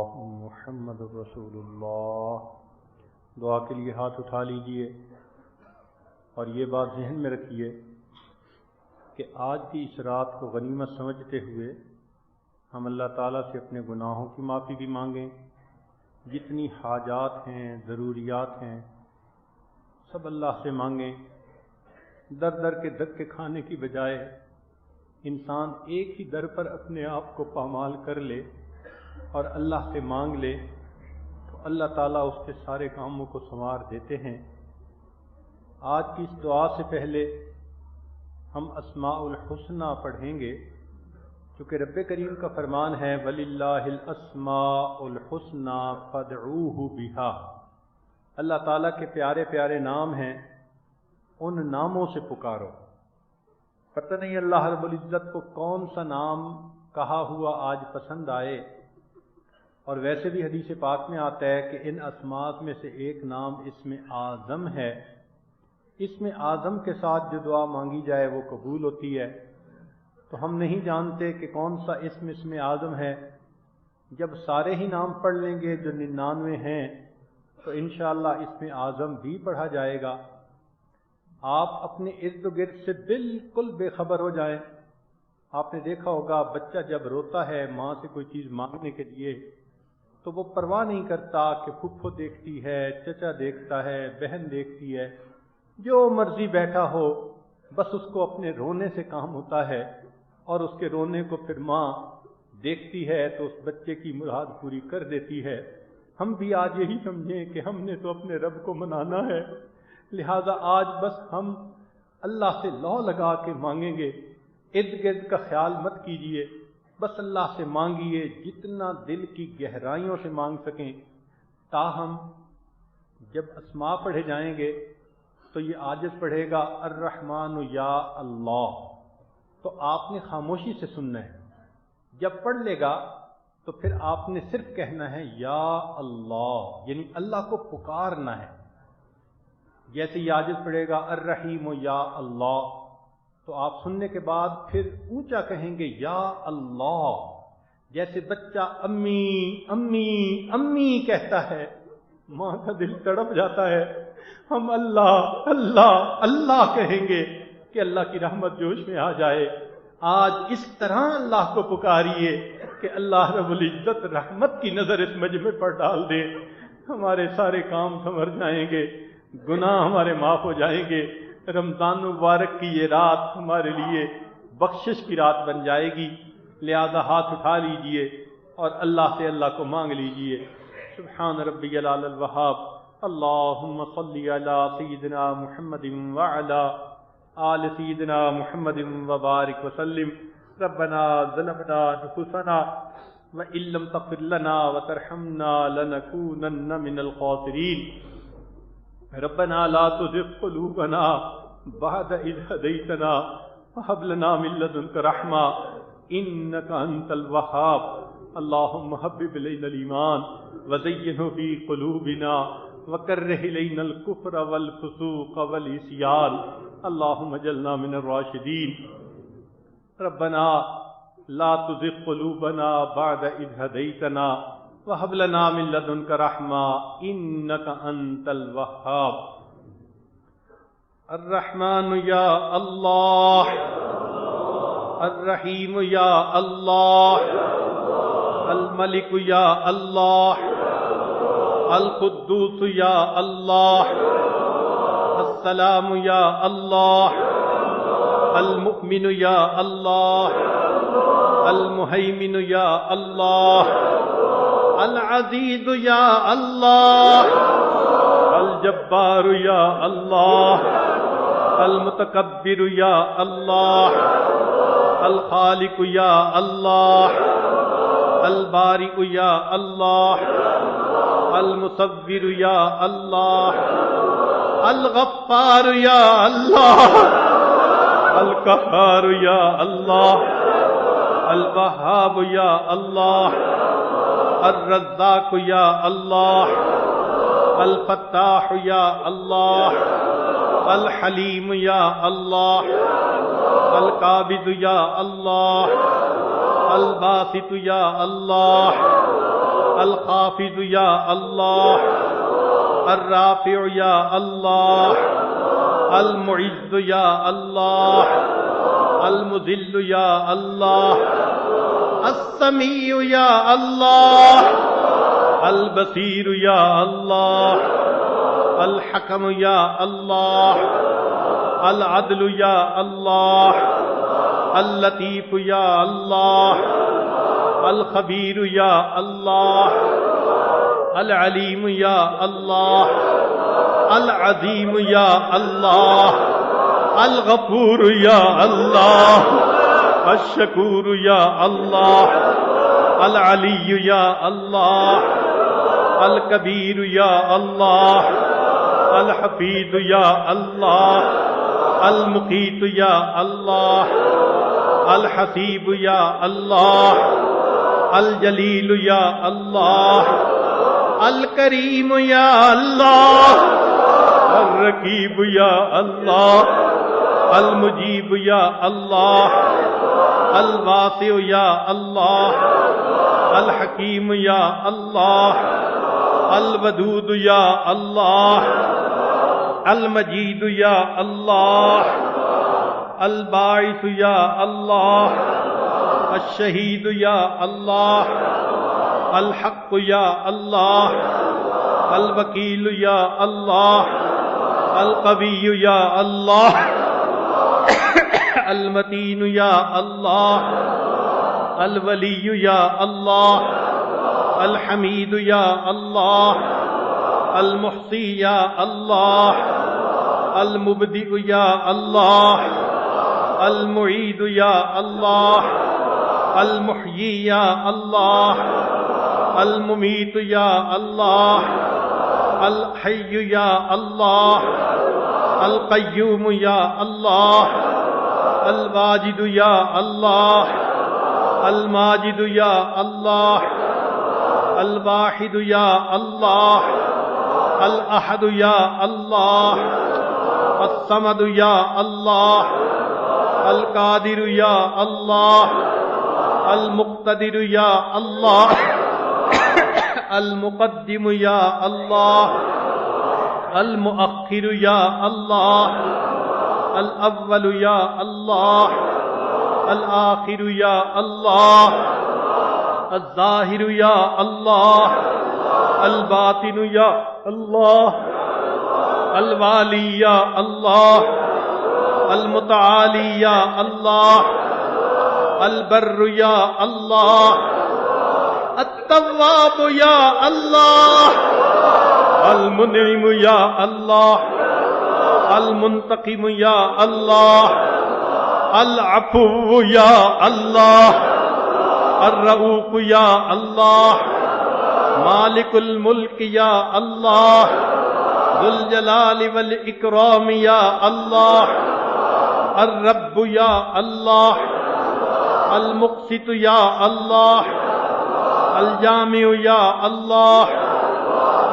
اللہ محمد رسول اللہ۔ دعا کے لیے ہاتھ اٹھا لیجئے اور یہ بات ذہن میں رکھیے کہ آج کی اس رات کو غنیمت سمجھتے ہوئے ہم اللہ تعالیٰ سے اپنے گناہوں کی معافی بھی مانگیں، جتنی حاجات ہیں، ضروریات ہیں، سب اللہ سے مانگیں۔ در در کے دھکے کھانے کی بجائے انسان ایک ہی در پر اپنے آپ کو پامال کر لے اور اللہ سے مانگ لے تو اللہ تعالیٰ اس کے سارے کاموں کو سنوار دیتے ہیں۔ آج کی اس دعا سے پہلے ہم اسماء الحسنی پڑھیں گے، کیونکہ رب کریم کا فرمان ہے وَلِلَّهِ الْأَسْمَاءُ الْحُسْنَى فَادْعُوهُ بِهَا۔ اللہ تعالیٰ کے پیارے پیارے نام ہیں، ان ناموں سے پکارو۔ پتہ نہیں اللہ رب العزت کو کون سا نام کہا ہوا آج پسند آئے، اور ویسے بھی حدیث پاک میں آتا ہے کہ ان اسماء میں سے ایک نام اسم اعظم ہے۔ اسم اعظم کے ساتھ جو دعا مانگی جائے وہ قبول ہوتی ہے۔ تو ہم نہیں جانتے کہ کون سا اسم اعظم ہے۔ جب سارے ہی نام پڑھ لیں گے جو 99 ہیں تو انشاءاللہ اسم اعظم بھی پڑھا جائے گا۔ آپ اپنے ارد گرد سے بالکل بے خبر ہو جائیں۔ آپ نے دیکھا ہوگا بچہ جب روتا ہے ماں سے کوئی چیز مانگنے کے لیے تو وہ پرواہ نہیں کرتا کہ پھپھو دیکھتی ہے، چچا دیکھتا ہے، بہن دیکھتی ہے، جو مرضی بیٹھا ہو، بس اس کو اپنے رونے سے کام ہوتا ہے، اور اس کے رونے کو پھر ماں دیکھتی ہے تو اس بچے کی مراد پوری کر دیتی ہے۔ ہم بھی آج یہی سمجھیں کہ ہم نے تو اپنے رب کو منانا ہے، لہذا آج بس ہم اللہ سے لو لگا کے مانگیں گے۔ ارد گرد کا خیال مت کیجئے، بس اللہ سے مانگیے جتنا دل کی گہرائیوں سے مانگ سکیں۔ تاہم جب اسماء پڑھے جائیں گے تو یہ عاجز پڑھے گا الرحمن یا اللہ، تو آپ نے خاموشی سے سننا ہے۔ جب پڑھ لے گا تو پھر آپ نے صرف کہنا ہے یا اللہ، یعنی اللہ کو پکارنا ہے۔ جیسے یہ عاجز پڑھے گا الرحیم یا اللہ، تو آپ سننے کے بعد پھر اونچا کہیں گے یا اللہ۔ جیسے بچہ امی امی امی کہتا ہے، ماں کا دل تڑپ جاتا ہے، ہم اللہ اللہ اللہ کہیں گے کہ اللہ کی رحمت جوش میں آ جائے۔ آج اس طرح اللہ کو پکاریے کہ اللہ رب العزت رحمت کی نظر اس مجمع پر ڈال دے، ہمارے سارے کام سنور جائیں گے، گناہ ہمارے معاف ہو جائیں گے۔ رمضان مبارک کی یہ رات ہمارے لیے بخشش کی رات بن جائے گی، لہذا ہاتھ اٹھا لیجئے اور اللہ سے اللہ کو مانگ لیجئے۔ سبحان ربی العلی الوہاب، اللہم صلی علی سیدنا محمد وعلی آل سیدنا محمد وبارک وسلم۔ ربنا ظلمنا انفسنا وإن لم تغفر لنا وترحمنا لنكونن من الخاسرین۔ ربنا لا تزغ قلوبنا بعد إذ هديتنا وهب لنا من لدنك رحمة إنك أنت الوهاب۔ اللهم حبب إلينا الإيمان وزينه في قلوبنا وكره إلينا الكفر والفسوق والعصيان اللهم اجعلنا من الراشدين۔ ربنا لا تزغ قلوبنا بعد إذ هديتنا وهب لنا من لدنك رحمة إنك أنت الوهاب۔ الرحمن یا اللہ، الرحیم یا اللہ، الملک یا اللہ، القدوس یا اللہ، السلام یا اللہ، المؤمن یا اللہ، المہیمن یا اللہ، العزیز یا اللہ، الجبار یا اللہ، المتکبر یا اللہ، الخالق یا اللہ، البارئ یا اللہ، المصور یا اللہ، الغفار یا اللہ، القہار یا اللہ، الوہاب یا اللہ، الرزاق یا اللہ، الفتاح یا اللہ، الحلیم یا اللہ، القابض یا اللہ، الباسط یا اللہ، الخافض یا اللہ، الرافع یا اللہ، المعز یا اللہ، المذل یا اللہ، السمیع یا اللہ، البصیر یا اللہ، الحکم یا اللہ، العدل یا اللہ، اللطیف یا اللہ، الخبیر یا اللہ، العلیم یا اللہ، العظیم یا اللہ، الغفور یا اللہ، الشکور یا اللہ، العلی یا اللہ، الکبیر یا اللہ، الحفیظ یا اللہ، المقیت یا اللہ، الحسیب یا اللہ، الجلیل یا اللہ، الکریم یا اللہ، الرقیب یا اللہ، المجیب یا اللہ، الواسع یا اللہ، الحکیم یا اللہ، الودود یا اللہ، المجید یا اللہ، الباعث یا اللہ، الشہید یا اللہ، الحق یا اللہ، الوکیل یا اللہ، القوی یا اللہ، المتین یا اللہ، الولی یا اللہ، الحمید یا اللہ، المحصی یا اللہ، المبدئ یا اللہ، المعید یا اللہ، المحیی یا اللہ، الممیت یا اللہ، الحی یا اللہ، القیوم یا اللہ، الواجد یا اللہ، الماجد یا اللہ، الواحد یا اللہ، الاحد یا اللہ، الصمد یا اللہ، القادر یا اللہ، المقتدر یا اللہ، المقدم یا اللہ، المؤخر یا اللہ، الاول یا اللہ، الآخر یا اللہ، الظاہر یا اللہ، الباطن یا اللہ، الوالی یا اللہ، المتعالی یا اللہ، البر یا اللہ، التواب یا اللہ، المنعم یا اللہ، المنتقم یا اللہ، العفو یا اللہ، الرؤوف یا اللہ، مالک الملک یا اللہ، ذو الجلال والاکرام یا اللہ، الرب یا اللہ، المقسط یا اللہ، الجامع یا اللہ،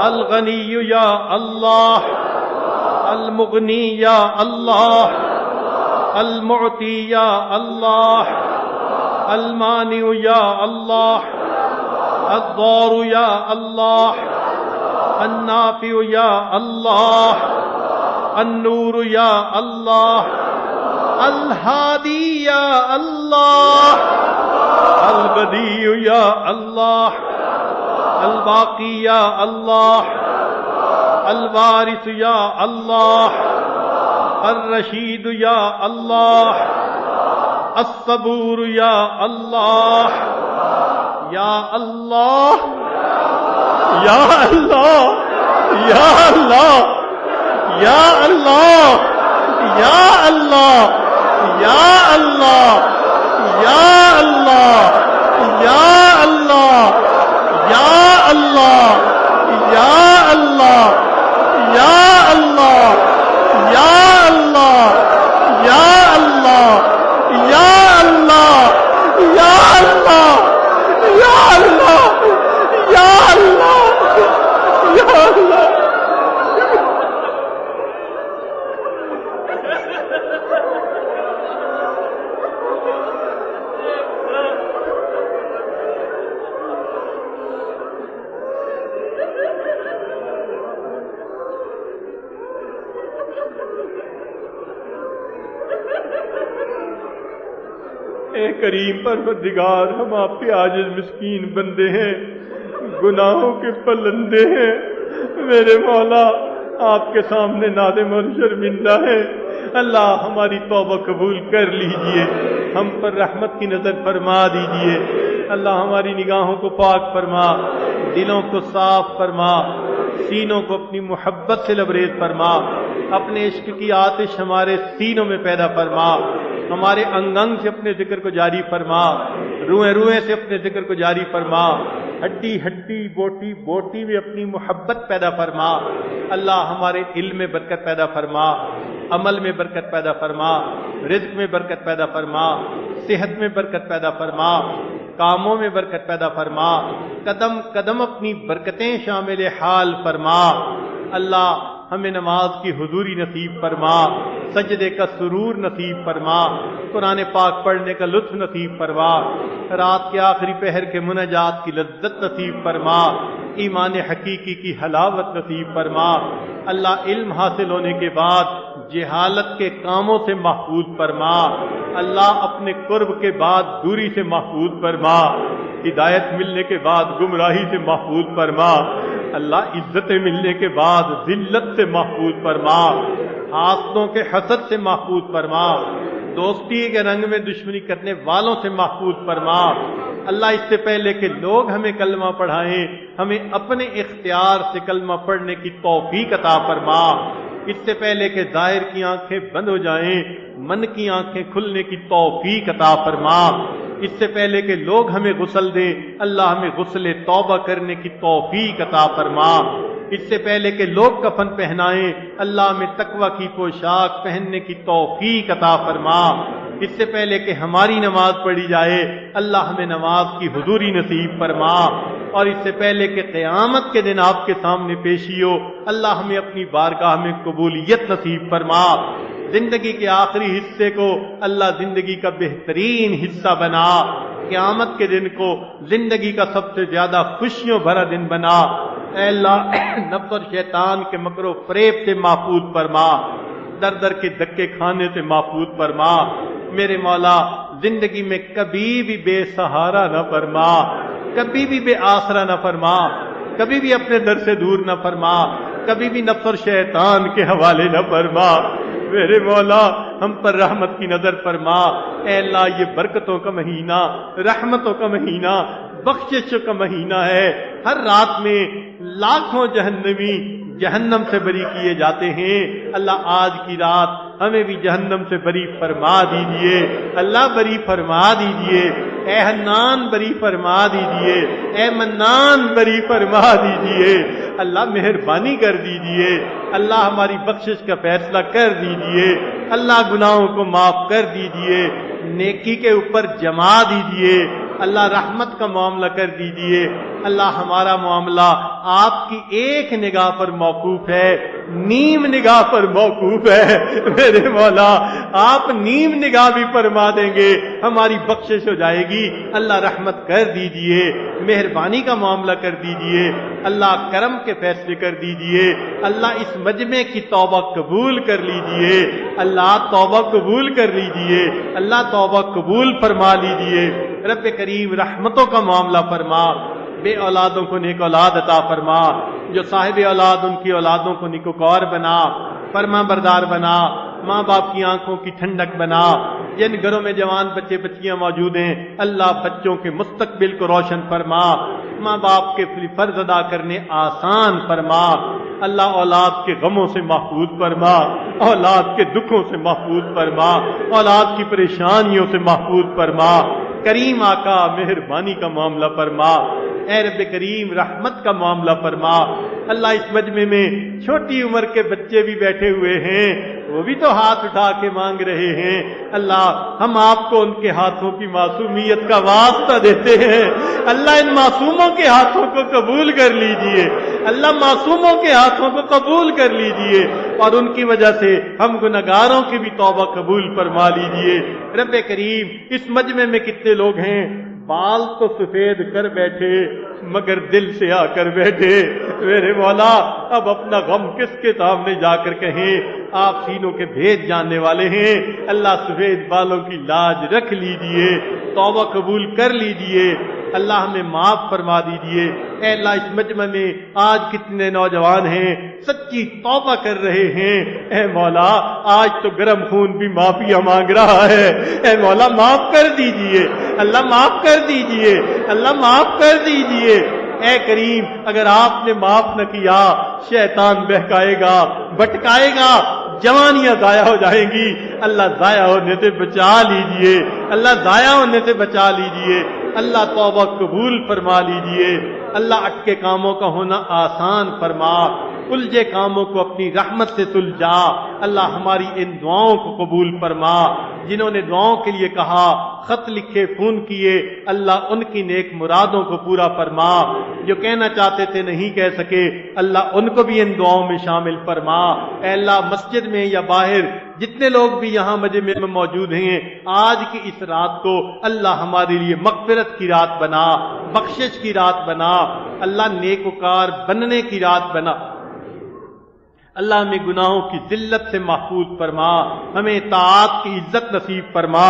الغنی یا اللہ، المغنی یا اللہ، المعطی یا اللہ، المانع یا اللہ، الضار یا اللہ، النافع یا اللہ، النور یا اللہ، الہادی یا اللہ، البدیع یا اللہ، الباقی یا اللہ، الوارث یا اللہ، الرشید یا اللہ، الصبور یا اللہ، یا اللہ، یا اللہ، یا اللہ، یا اللہ، یا اللہ، یا اللہ، یا اللہ، یا اللہ، یا اللہ، یا اللہ، یا اللہ، یا اللہ، یا اللہ، یا اللہ، یا اللہ، یا اللہ، یا اللہ، یا اللہ۔ اے کریم پروردگار، ہم آپ کے عاجز مسکین بندے ہیں، گناہوں کے پلندے ہیں، میرے مولا آپ کے سامنے نادم اور شرمندہ ہے۔ اللہ ہماری توبہ قبول کر لیجئے، ہم پر رحمت کی نظر فرما دیجئے۔ اللہ ہماری نگاہوں کو پاک فرما، دلوں کو صاف فرما، سینوں کو اپنی محبت سے لبریز فرما، اپنے عشق کی آتش ہمارے سینوں میں پیدا فرما، ہمارے انگ انگ سے اپنے ذکر کو جاری فرما، روئیں روئیں سے اپنے ذکر کو جاری فرما، ہڈی ہڈی بوٹی بوٹی میں اپنی محبت پیدا فرما۔ اللہ ہمارے علم میں برکت پیدا فرما، عمل میں برکت پیدا فرما، رزق میں برکت پیدا فرما، صحت میں برکت پیدا فرما، کاموں میں برکت پیدا فرما، قدم قدم اپنی برکتیں شامل حال فرما۔ اللہ ہمیں نماز کی حضوری نصیب فرما، سجدے کا سرور نصیب فرما، قرآن پاک پڑھنے کا لطف نصیب فرما، رات کے آخری پہر کے مناجات کی لذت نصیب فرما، ایمان حقیقی کی حلاوت نصیب فرما۔ اللہ علم حاصل ہونے کے بعد جہالت کے کاموں سے محفوظ فرما، اللہ اپنے قرب کے بعد دوری سے محفوظ فرما، ہدایت ملنے کے بعد گمراہی سے محفوظ فرما، اللہ عزتیں ملنے کے بعد ذلت سے محفوظ فرما، حاسدوں کے حسد سے محفوظ فرما، دوستی کے رنگ میں دشمنی کرنے والوں سے محفوظ فرما۔ اللہ اس سے پہلے کہ لوگ ہمیں کلمہ پڑھائیں، ہمیں اپنے اختیار سے کلمہ پڑھنے کی توفیق عطا فرما۔ اس سے پہلے کہ ظاہر کی آنکھیں بند ہو جائیں، من کی آنکھیں کھلنے کی توفیق عطا فرما۔ اس سے پہلے کہ لوگ ہمیں غسل دیں، اللہ ہمیں غسل توبہ کرنے کی توفیق عطا فرما۔ اس سے پہلے کہ لوگ کفن پہنائیں، اللہ ہمیں تقوی کی پوشاک پہننے کی توفیق عطا فرما۔ اس سے پہلے کہ ہماری نماز پڑھی جائے، اللہ ہمیں نماز کی حضوری نصیب فرما۔ اور اس سے پہلے کہ قیامت کے دن آپ کے سامنے پیشی ہو، اللہ ہمیں اپنی بارگاہ میں قبولیت نصیب فرما۔ زندگی کے آخری حصے کو اللہ زندگی کا بہترین حصہ بنا، قیامت کے دن کو زندگی کا سب سے زیادہ خوشیوں بھرا دن بنا۔ اے اللہ نفس اور شیطان کے مکر و فریب سے محفوظ فرما، در در کے دھکے کھانے سے محفوظ فرما۔ میرے مولا زندگی میں کبھی بھی بے سہارا نہ فرما، کبھی بھی بے آسرا نہ فرما، کبھی بھی اپنے در سے دور نہ فرما، کبھی بھی نفس اور شیطان کے حوالے نہ فرما۔ میرے مولا ہم پر رحمت کی نظر فرما۔ اے اللہ یہ برکتوں کا مہینہ، رحمتوں کا مہینہ، بخششوں کا مہینہ ہے۔ ہر رات میں لاکھوں جہنمی جہنم سے بری کیے جاتے ہیں، اللہ آج کی رات ہمیں بھی جہنم سے بری فرما دیجئے، اللہ بری فرما دیجئے۔ اے حنان بری فرما دیجئے، اے منان بری فرما دیجئے، اللہ مہربانی کر دیجئے، اللہ ہماری بخشش کا فیصلہ کر دیجئے، اللہ گناہوں کو معاف کر دیجئے، نیکی کے اوپر جما دیجئے، اللہ رحمت کا معاملہ کر دیجئے۔ اللہ ہمارا معاملہ آپ کی ایک نگاہ پر موقوف ہے، نیم نگاہ پر موقوف ہے۔ میرے مولا آپ نیم نگاہ بھی فرما دیں گے، ہماری بخشش ہو جائے گی۔ اللہ رحمت کر دیجئے، مہربانی کا معاملہ کر دیجئے، اللہ کرم کے فیصلے کر دیجئے، اللہ اس مجمع کی توبہ قبول کر لیجئے، اللہ توبہ قبول کر لیجئے، اللہ توبہ قبول فرما لیجئے۔ رب کریم رحمتوں کا معاملہ فرما، بے اولادوں کو نیک اولاد عطا فرما، جو صاحب اولاد ان کی اولادوں کو نیکوکار بنا، فرما بردار بنا، ماں باپ کی آنکھوں کی ٹھنڈک بنا۔ جن گھروں میں جوان بچے بچیاں موجود ہیں، اللہ بچوں کے مستقبل کو روشن فرما، ماں باپ کے فرض ادا کرنے آسان فرما، اللہ اولاد کے غموں سے محفوظ فرما، اولاد کے دکھوں سے محفوظ فرما، اولاد کی پریشانیوں سے محفوظ فرما۔ کریم آقا مہربانی کا معاملہ فرما، اے رب کریم رحمت کا معاملہ فرما۔ اللہ اس مجمع میں چھوٹی عمر کے بچے بھی بیٹھے ہوئے ہیں، وہ بھی تو ہاتھ اٹھا کے مانگ رہے ہیں، اللہ ہم آپ کو ان کے ہاتھوں کی معصومیت کا واسطہ دیتے ہیں، اللہ ان معصوموں کے ہاتھوں کو قبول کر لیجئے، اللہ معصوموں کے ہاتھوں کو قبول کر لیجئے، اور ان کی وجہ سے ہم گناہگاروں کی بھی توبہ قبول فرما لیجئے۔ رب کریم اس مجمع میں کتنے لوگ ہیں بال تو سفید کر بیٹھے مگر دل سے آ کر بیٹھے، میرے مولا اب اپنا غم کس کے سامنے جا کر کہیں؟ آپ سینوں کے بھید جاننے والے ہیں، اللہ سفید بالوں کی لاج رکھ لیجئے، توبہ قبول کر لیجئے، اللہ ہمیں معاف فرما دیجئے۔ اے اللہ اس مجمع میں آج کتنے نوجوان ہیں سچی توبہ کر رہے ہیں، اے مولا آج تو گرم خون بھی معافیا مانگ رہا ہے، اے مولا معاف کر دیجئے، اللہ معاف کر دیجئے، اللہ معاف کر دیجئے۔ اے کریم اگر آپ نے معاف نہ کیا شیطان بہکائے گا، بھٹکائے گا، جوانیاں ضائع ہو جائیں گی، اللہ ضائع ہونے سے بچا لیجئے، اللہ ضائع ہونے سے بچا لیجئے، اللہ توبہ قبول فرما لیجئے، اللہ اٹکے کاموں کا ہونا آسان فرما، الجھے کاموں کو اپنی رحمت سے سلجھا، اللہ ہماری ان دعاؤں کو قبول فرما۔ جنہوں نے دعاؤں کے لیے کہا، خط لکھے، فون کیے، اللہ ان کی نیک مرادوں کو پورا فرما، جو کہنا چاہتے تھے نہیں کہہ سکے اللہ ان کو بھی ان دعاؤں میں شامل فرما۔ اے اللہ مسجد میں یا باہر جتنے لوگ بھی یہاں مجمع میں موجود ہیں آج کی اس رات کو اللہ ہمارے لیے مغفرت کی رات بنا، بخشش کی رات بنا، اللہ نیکوکار بننے کی رات بنا، اللہ ہمیں گناہوں کی ذلت سے محفوظ فرما، ہمیں طاعت کی عزت نصیب فرما،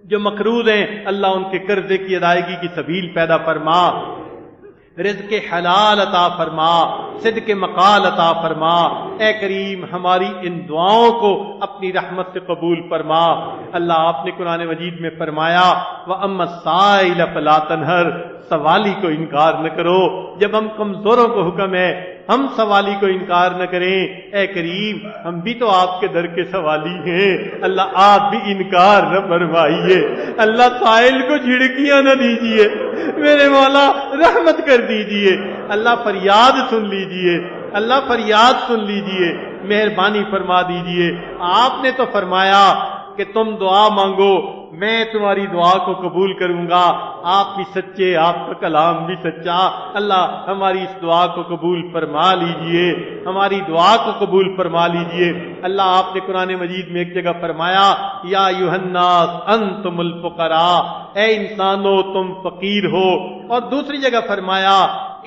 جو مقروض ہیں اللہ ان کے قرضے کی ادائیگی کی سبیل پیدا فرما، رزق حلال عطا فرما، صدق مقال عطا فرما۔ اے کریم ہماری ان دعاؤں کو اپنی رحمت سے قبول فرما۔ اللہ آپ نے قرآن مجید میں فرمایا وَأَمَّا السَّائِلَ فَلَا تَنْهَرْ، سوالی کو انکار نہ کرو۔ جب ہم کمزوروں کو حکم ہے ہم سوالی کو انکار نہ کریں، اے کریم ہم بھی تو آپ کے در کے سوالی ہیں، اللہ آپ بھی انکار نہ فرمائیے، اللہ سائل کو جھڑکیاں نہ دیجیے، میرے مولا رحمت کر دیجیے، اللہ فریاد سن لیجیے، اللہ فریاد سن لیجیے، مہربانی فرما دیجیے۔ آپ نے تو فرمایا کہ تم دعا مانگو میں تمہاری دعا کو قبول کروں گا، آپ بھی سچے، آپ کا کلام بھی سچا، اللہ ہماری اس دعا کو قبول فرما لیجئے، ہماری دعا کو قبول فرما لیجئے۔ اللہ آپ نے قرآن مجید میں ایک جگہ فرمایا یا ایھا الناس انتم الفقراء، اے انسانو تم فقیر ہو، اور دوسری جگہ فرمایا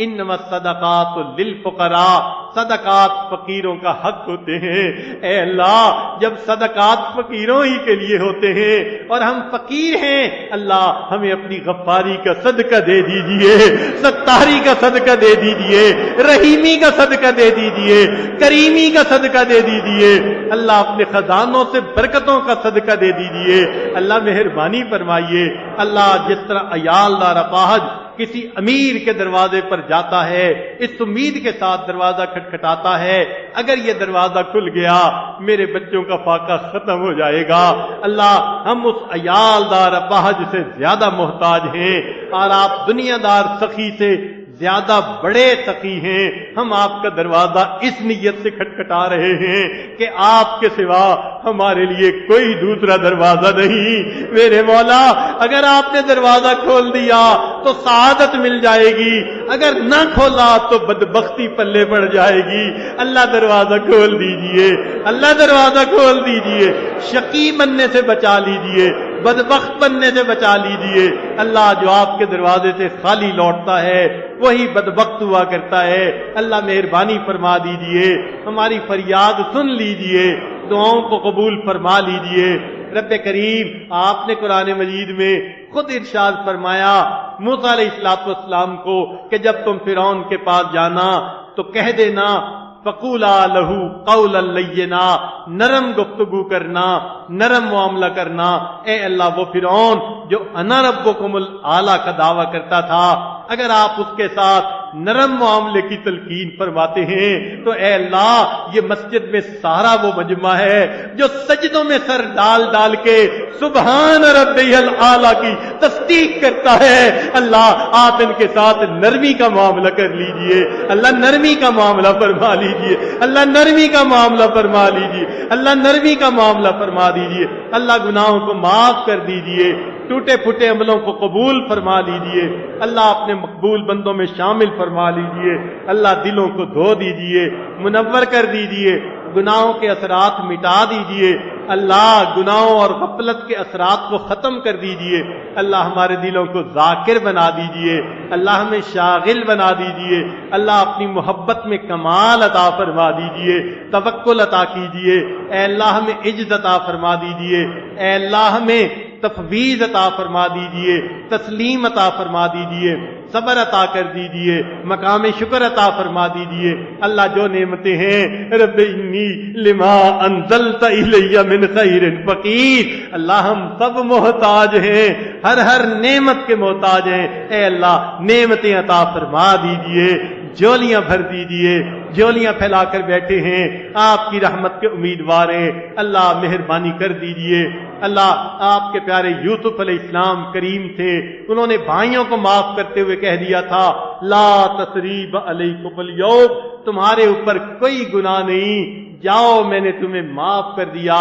انما الصدقات للفقراء، صدقات فقیروں کا حق ہوتے ہیں۔ اے اللہ جب صدقات فقیروں ہی کے لیے ہوتے ہیں اور ہم فقیر ہیں، اللہ ہمیں اپنی غفاری کا صدقہ دے دیجئے، ستاری کا صدقہ دے دیجئے، رحیمی کا صدقہ دے دیجئے، کریمی کا صدقہ دے دیجئے، اللہ اپنے خزانوں سے برکتوں کا صدقہ دے دیجئے، اللہ مہربانی فرمائیے۔ اللہ جس طرح عیال دار اپاہج کسی امیر کے دروازے پر جاتا ہے اس امید کے ساتھ دروازہ کھٹکھٹاتا ہے اگر یہ دروازہ کھل گیا میرے بچوں کا فاقہ ختم ہو جائے گا، اللہ ہم اس عیال دار اپاہج سے زیادہ محتاج ہیں، اور آپ دنیا دار سخی سے زیادہ بڑے سخی ہیں۔ ہم آپ کا دروازہ اس نیت سے کھٹکھٹا رہے ہیں کہ آپ کے سوا ہمارے لیے کوئی دوسرا دروازہ نہیں، میرے مولا اگر آپ نے دروازہ کھول دیا تو سعادت مل جائے گی، اگر نہ کھولا تو بدبختی پلے پڑ جائے گی، اللہ دروازہ کھول دیجئے، اللہ دروازہ کھول دیجئے، شقی بننے سے بچا لیجئے، بدبخت بننے سے بچا لیجئے۔ اللہ جو آپ کے دروازے سے خالی لوٹتا ہے وہی بدبخت ہوا کرتا ہے، اللہ مہربانی فرما دیجئے، ہماری فریاد سن لیجئے، دعاؤں کو قبول فرما لیجئے۔ رب کریم آپ نے قرآن مجید میں خود ارشاد فرمایا موسیٰ علیہ السلام کو کہ جب تم فرعون کے پاس جانا تو کہہ دینا فقولا لہو قولا لینا، نرم گفتگو کرنا، نرم معاملہ کرنا۔ اے اللہ وہ فرعون جو انا ربکم الاعلی کا دعویٰ کرتا تھا اگر آپ اس کے ساتھ نرم معاملے کی تلقین فرماتے ہیں تو اے اللہ یہ مسجد میں سارا وہ مجمع ہے جو سجدوں میں سر ڈال ڈال کے سبحان ربی الاعلی کی تصدیق کرتا ہے، اللہ آپ ان کے ساتھ نرمی کا معاملہ کر لیجئے، اللہ نرمی کا معاملہ فرما لیجئے، اللہ نرمی کا معاملہ فرما لیجئے، اللہ نرمی کا معاملہ فرما دیجئے، اللہ گناہوں کو معاف کر دیجئے، ٹوٹے پھوٹے عملوں کو قبول فرما لیجئے، اللہ اپنے مقبول بندوں میں شامل فرما لیجئے، اللہ دلوں کو دھو دیجئے، منور کر دیجئے، گناہوں کے اثرات مٹا دیجئے، اللہ گناہوں اور غفلت کے اثرات کو ختم کر دیجئے، اللہ ہمارے دلوں کو ذاکر بنا دیجئے، اللہ ہمیں شاغل بنا دیجئے، اللہ اپنی محبت میں کمال عطا فرما دیجئے، توکل عطا کیجئے، اے اللہ ہمیں عجز عطا فرما دیجئے، اے اللہ ہمیں تفویض عطا فرما دیجئے، تسلیم عطا فرما دیجئے، صبر عطا کر دیجئے، مقام شکر عطا فرما دیجئے۔ اللہ جو نعمتیں ہیں رب انی لما انزلت الی من خیر فقیر، اللہ ہم سب محتاج ہیں، ہر نعمت کے محتاج ہیں، اے اللہ نعمتیں عطا فرما دیجئے، جولیاں بھر دیجئے، جولیاں پھیلا کر بیٹھے ہیں، آپ کی رحمت کے امیدوار ہیں، اللہ مہربانی کر دیجئے۔ اللہ آپ کے پیارے یوسف علیہ السلام کریم تھے، انہوں نے بھائیوں کو معاف کرتے ہوئے کہہ دیا تھا لا تثریب علیکم الیوم، تمہارے اوپر کوئی گناہ نہیں، جاؤ میں نے تمہیں معاف کر دیا۔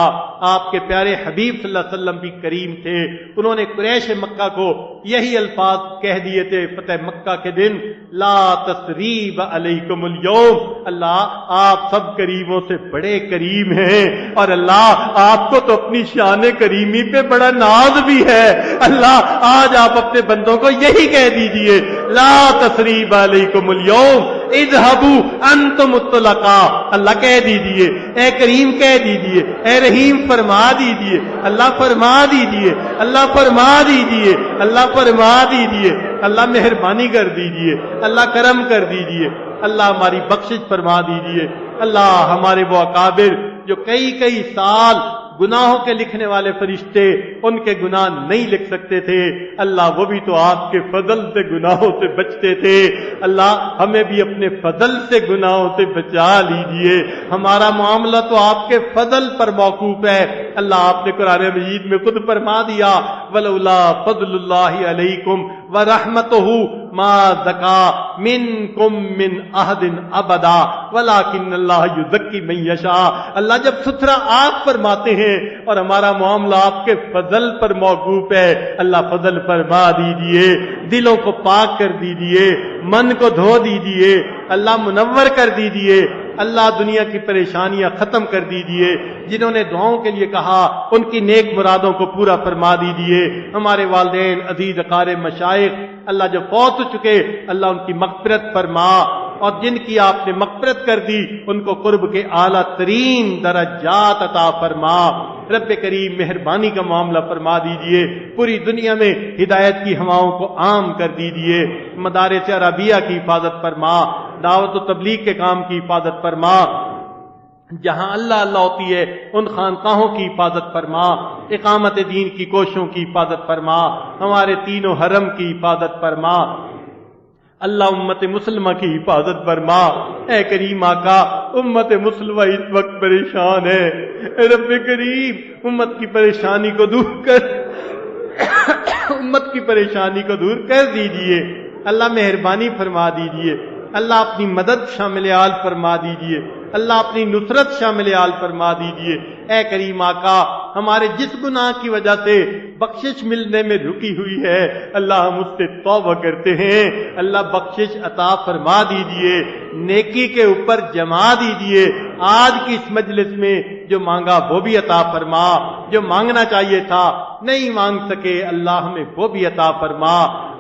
آپ کے پیارے حبیب صلی اللہ علیہ وسلم بھی کریم تھے، انہوں نے قریش مکہ کو یہی الفاظ کہہ دیے تھے فتح مکہ کے دن لا تثریب علیکم الیوم، اللہ آپ سب کریموں سے بڑے کریم ہیں، اور اللہ آپ کو تو اپنی شان کریمی پہ بڑا ناز بھی ہے، اللہ آج آپ اپنے بندوں کو یہی کہہ دیجئے لا تثریب علیکم الیوم اذهبوا انتم الطلقاء، اللہ کہہ دیجئے، اے کریم کہہ دیجئے، اے رحیم فرما دیجئے، اللہ فرما دیجئے، اللہ فرما دیجئے، اللہ فرما دیجئے، اللہ مہربانی کر دیجئے، اللہ کرم کر دیجئے، اللہ ہماری بخشش فرما دیجئے۔ اللہ ہمارے وہ اکابر جو کئی سال گناہوں کے لکھنے والے فرشتے ان کے گناہ نہیں لکھ سکتے تھے، اللہ وہ بھی تو آپ کے فضل سے گناہوں سے بچتے تھے، اللہ ہمیں بھی اپنے فضل سے گناہوں سے بچا لیجئے، ہمارا معاملہ تو آپ کے فضل پر موقوف ہے۔ اللہ آپ نے قرآن مجید میں خود فرما دیا ولولا فضل اللہ علیکم ورحمتہ ما زکا منکم من احد ابدا ولکن اللہ یزکی من یشاء، اللہ جب ستھرا آپ فرماتے ہیں اور ہمارا معاملہ آپ کے فضل پر موقوف ہے، اللہ فضل فرما دیجئے، دلوں کو پاک کر دیجئے، من کو دھو دیجئے، اللہ منور کر دیجئے، اللہ دنیا کی پریشانیاں ختم کر دیجئے، جنہوں نے دعاؤں کے لیے کہا ان کی نیک مرادوں کو پورا فرما دیجئے، ہمارے والدین عزیز اقارب مشائخ اللہ جو فوت ہو چکے اللہ ان کی مغفرت فرما، اور جن کی آپ نے مغفرت کر دی ان کو قرب کے اعلیٰ ترین درجات عطا فرما۔ رب کریم مہربانی کا معاملہ فرما دیجئے، پوری دنیا میں ہدایت کی ہواؤں کو عام کر دیجئے، مدارس عربیہ کی حفاظت فرما، دعوت و تبلیغ کے کام کی حفاظت فرما، جہاں اللہ اللہ ہوتی ہے ان خانقاہوں کی حفاظت فرما، اقامت دین کی کوششوں کی حفاظت فرما، ہمارے تینوں حرم کی حفاظت فرما، اللہ امت مسلمہ کی حفاظت فرما۔ اے کریم آقا امت مسلمہ اس وقت پریشان ہے، رب کریم امت کی پریشانی کو دور کر امت کی پریشانی کو دور کر دیجئے، اللہ مہربانی فرما دیجئے، اللہ اپنی مدد شامل حال فرما دیجئے، اللہ اپنی نصرت شامل حال فرما دیجئے۔ اے کریم آقا ہمارے جس گناہ کی وجہ سے بخشش ملنے میں رکی ہوئی ہے اللہ ہم اس سے توبہ کرتے ہیں، اللہ بخشش عطا فرما دیجئے، نیکی کے اوپر جما دیجئے، آج کی اس مجلس میں جو مانگا وہ بھی عطا فرما، جو مانگنا چاہیے تھا نہیں مانگ سکے اللہ ہمیں وہ بھی عطا فرما۔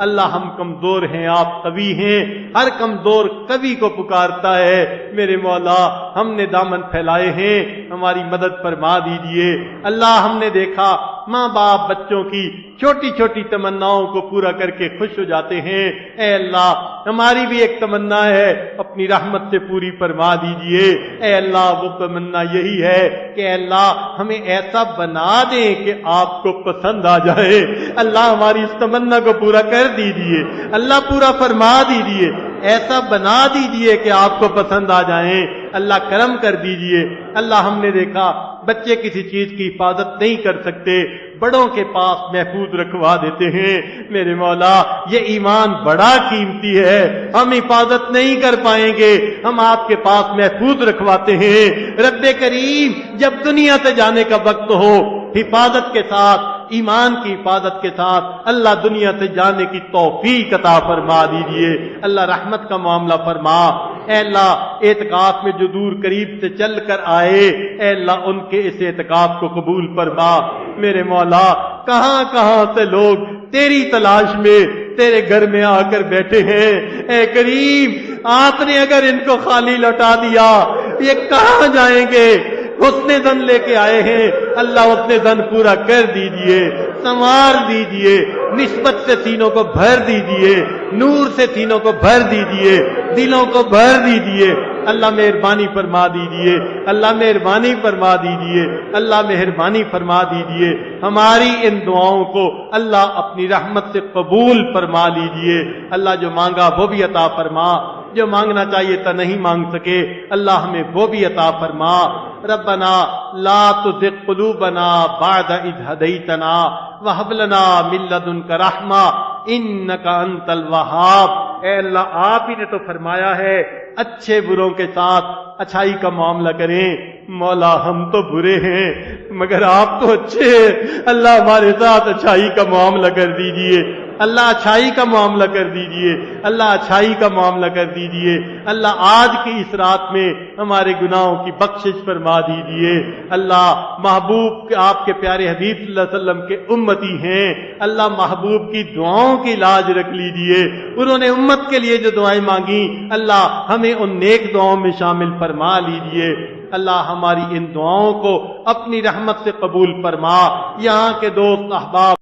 اللہ ہم کمزور ہیں آپ قوی ہیں، ہر کمزور قوی کو پکارتا ہے، میرے مولا ہم نے دامن پھیلائے ہیں ہماری مدد فرما دیجئے۔ اللہ ہم نے دیکھا ماں باپ بچوں کی چھوٹی چھوٹی تمناؤں کو پورا کر کے خوش ہو جاتے ہیں، اے اللہ ہماری بھی ایک تمنا ہے اپنی رحمت سے پوری فرما دیجئے۔ اے اللہ وہ تمنا یہی ہے کہ اے اللہ ہمیں ایسا بنا دیں کہ آپ کو پسند آ جائے، اللہ ہماری اس تمنا کو پورا کر دیجئے، اللہ پورا فرما دیجئے، ایسا بنا دیجئے کہ آپ کو پسند آ جائیں، اللہ کرم کر دیجئے۔ اللہ ہم نے دیکھا بچے کسی چیز کی حفاظت نہیں کر سکتے، بڑوں کے پاس محفوظ رکھوا دیتے ہیں، میرے مولا یہ ایمان بڑا قیمتی ہے، ہم حفاظت نہیں کر پائیں گے، ہم آپ کے پاس محفوظ رکھواتے ہیں۔ رب کریم جب دنیا سے جانے کا وقت ہو حفاظت کے ساتھ ایمان کی حفاظت کے ساتھ اللہ دنیا سے جانے کی توفیق عطا فرما دیجئے، اللہ رحمت کا معاملہ فرما۔ اے اللہ اعتکاف میں جو دور قریب سے چل کر آئے اے اللہ ان کے اس اعتکاف کو قبول فرما۔ میرے مولا کہاں کہاں سے لوگ تیری تلاش میں تیرے گھر میں آ کر بیٹھے ہیں، اے کریم آپ نے اگر ان کو خالی لوٹا دیا یہ کہاں جائیں گے؟ حسن زن لے کے آئے ہیں، اللہ حسن زن پورا کر دیجئے، سنوار دیجئے، نسبت سے سینوں کو بھر دیجئے، نور سے سینوں کو بھر دیجئے، دلوں کو بھر دیجئے۔ اللہ مہربانی فرما دیجئے، اللہ مہربانی فرما دیجئے، اللہ مہربانی فرما دیجئے۔ ہماری ان دعاؤں کو اللہ اپنی رحمت سے قبول فرما لیجئے۔ اللہ جو مانگا وہ بھی عطا فرما، جو مانگنا چاہیے تھا نہیں مانگ سکے اللہ ہمیں وہ بھی عطا فرما۔ ربنا لا تزغ قلوبنا بعد اذ هديتنا وهب لنا من لدنك رحمة انك انت الوهاب۔ اے اللہ آپ ہی نے تو فرمایا ہے اچھے بروں کے ساتھ اچھائی کا معاملہ کریں، مولا ہم تو برے ہیں مگر آپ تو اچھے ہیں، اللہ ہمارے ساتھ اچھائی کا معاملہ کر دیجئے، اللہ اچھائی کا معاملہ کر دیجئے، اللہ اچھائی کا معاملہ کر دیجئے۔ اللہ آج کی اس رات میں ہمارے گناہوں کی بخشش فرما دیجئے۔ اللہ محبوب آپ کے پیارے حبیب صلی اللہ علیہ وسلم کے امتی ہیں، اللہ محبوب کی دعاؤں کی لاج رکھ لیجئے۔ انہوں نے امت کے لیے جو دعائیں مانگی اللہ ہمیں ان نیک دعاؤں میں شامل فرما لیجئے۔ اللہ ہماری ان دعاؤں کو اپنی رحمت سے قبول فرما۔ یہاں کے دوست احباب